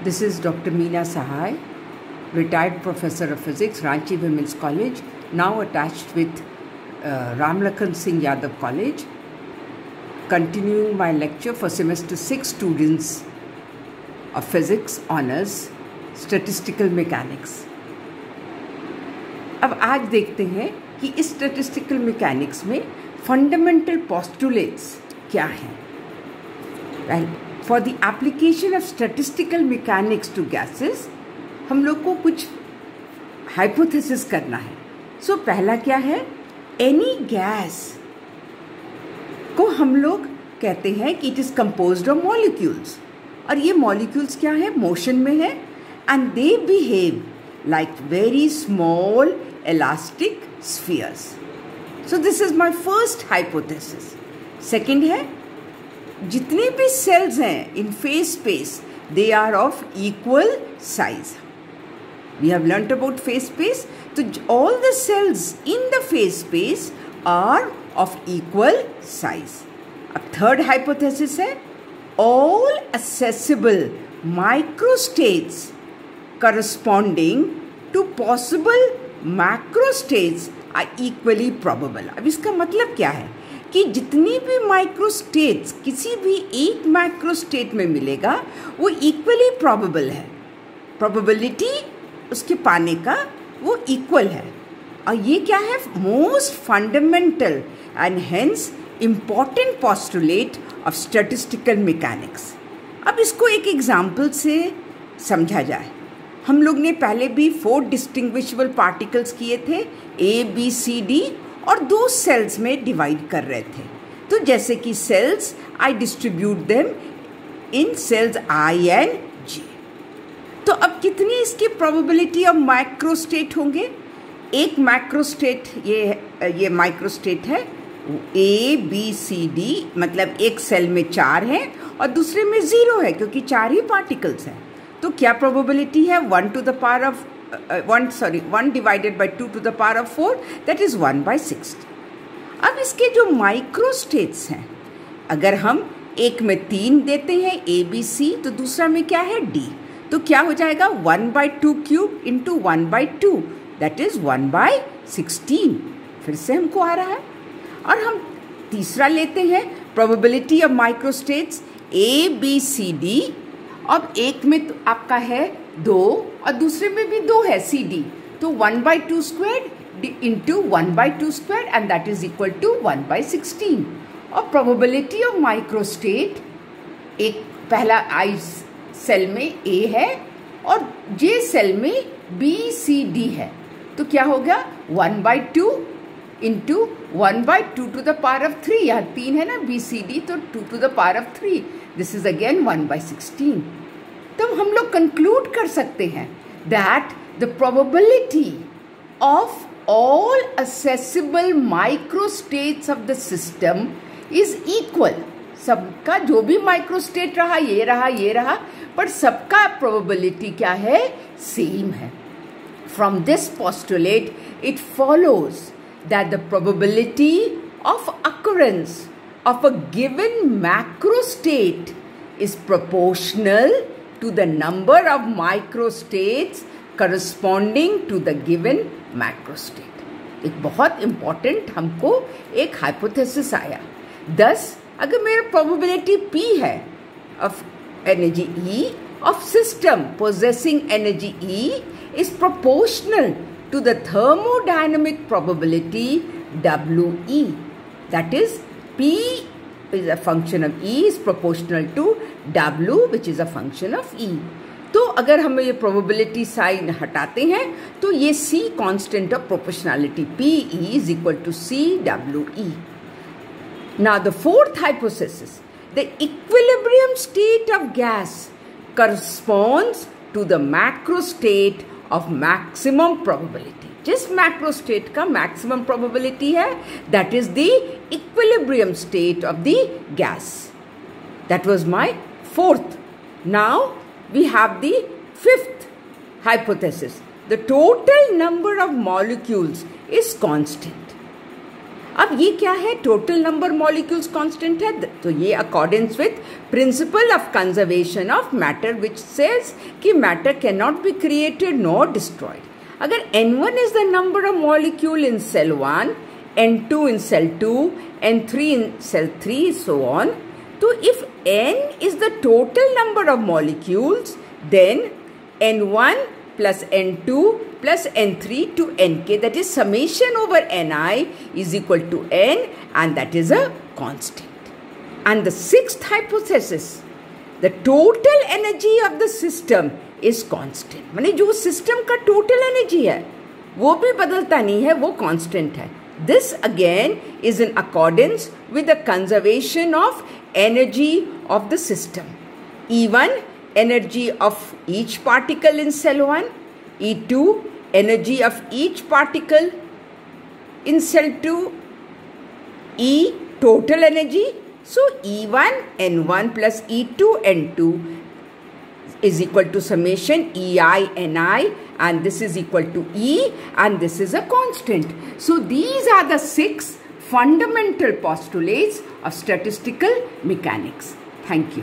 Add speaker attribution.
Speaker 1: This is Dr. Meena Sahai, retired professor of physics, Ranchi Women's College, now attached with Ramlakhan Singh Yadav College, continuing my lecture for semester 6 students of physics honors, statistical mechanics. अब आज देखते हैं कि इस statistical mechanics में fundamental postulates क्या हैं. For the application of statistical mechanics to gases हम लोग को कुछ हाइपोथेसिस करना है. सो पहला क्या है, एनी गैस को हम लोग कहते हैं कि it is composed of molecules, और ये मॉलिक्यूल्स क्या है, मोशन में है, and they behave like very small elastic spheres. So this is my first hypothesis. Second है, जितने भी cells हैं in phase space, they are of equal size. We have learnt about phase space. So all the cells in the phase space are of equal size. अब third hypothesis है, all accessible microstates corresponding to possible macrostates are equally probable. अब इसका मतलब क्या है कि जितनी भी माइक्रोस्टेट्स किसी भी एक मैक्रोस्टेट में मिलेगा वो इक्वली प्रॉबेबल है, प्रोबेबिलिटी उसके पाने का वो इक्वल है. और ये क्या है, most fundamental and hence important postulate of statistical mechanics. अब इसको एक एग्जाम्पल से समझा जाए. हम लोग ने पहले भी 4 डिस्टिंग्विशेबल पार्टिकल्स किए थे, ए बी सी डी, और 2 सेल्स में डिवाइड कर रहे थे. तो जैसे कि cells I distribute them in cells I and J. तो अब कितनी इसकी प्रोबेबिलिटी ऑफ माइक्रोस्टेट होंगे. एक माइक्रोस्टेट ये माइक्रोस्टेट है ए बी सी डी, मतलब एक सेल में 4 हैं और दूसरे में 0 है क्योंकि 4 ही पार्टिकल्स हैं. तो क्या प्रोबेबिलिटी है, 1 divided by 2 to the power of 4, that is 1/60. अब इसके जो माइक्रोस्टेट्स हैं, अगर हम एक में 3 देते हैं ए बी सी, तो दूसरा में क्या है डी, तो क्या हो जाएगा 1/2 क्यूब इंटू 1/2, दैट इज 1/16. फिर से हमको आ रहा है. और हम तीसरा लेते हैं, probability of microstates A B C D. अब एक में तो आपका है 2 और दूसरे में भी 2 है सी डी, तो 1/2 square into 1/2 square and that is equal to 1/16. और प्रोबेबिलिटी ऑफ माइक्रोस्टेट, एक पहला आई सेल में ए है और जे सेल में बी सी डी है, तो क्या होगा 1/2 into 1/2 to the power of 3. यहाँ 3 है ना बी सी डी, तो 2 to the power of 3, this is again 1/16. तो हम लोग कंक्लूड कर सकते हैं that the probability of all accessible microstates of the system is equal. सबका जो भी माइक्रोस्टेट रहा, ये रहा, पर सबका प्रोबेबिलिटी क्या है, सेम है. From this postulate it follows that the probability of occurrence of a given macrostate is proportional to the number of microstates corresponding to the given macrostate. एक बहुत important हमको एक hypothesis आया. thus अगर मेरा probability P है of energy E of system possessing energy E is proportional to the thermodynamic probability WE, that is P is a function of E is proportional to W which is a function of E. तो अगर हम ये probability sign हटाते हैं तो ये C constant of proportionality PE is equal to CWE. Now the fourth hypothesis, the equilibrium state of gas corresponds to the macrostate of maximum probability. जिस macrostate का maximum probability है, that is the equilibrium state of the gas. That was my 4th. Now we have the 5th hypothesis. The total number of molecules is constant. अब ये क्या है, total number molecules constant है, तो ये accordings with principle of conservation of matter which says कि matter can not be created nor destroyed. अगर N1 is the number of molecule in cell 1, N2 in cell 2, N3 in cell 3, so on. So if N is the total number of molecules, then N1 plus N2 plus N3 to Nk, that is summation over Ni is equal to N, and that is a constant. And the sixth hypothesis, the total energy of the system is constant. माने जो system का total energy है वो भी बदलता नहीं है, वो कांस्टेंट है. This again is in accordance with the conservation of energy of the system. E1 energy of each particle in cell 1, E2 energy of each particle in cell 2, E total energy. So E1 N1 plus E2 N2 is equal to summation EI Ni, and this is equal to E, and this is a constant. So these are the 6 fundamental postulates of statistical mechanics. Thank you.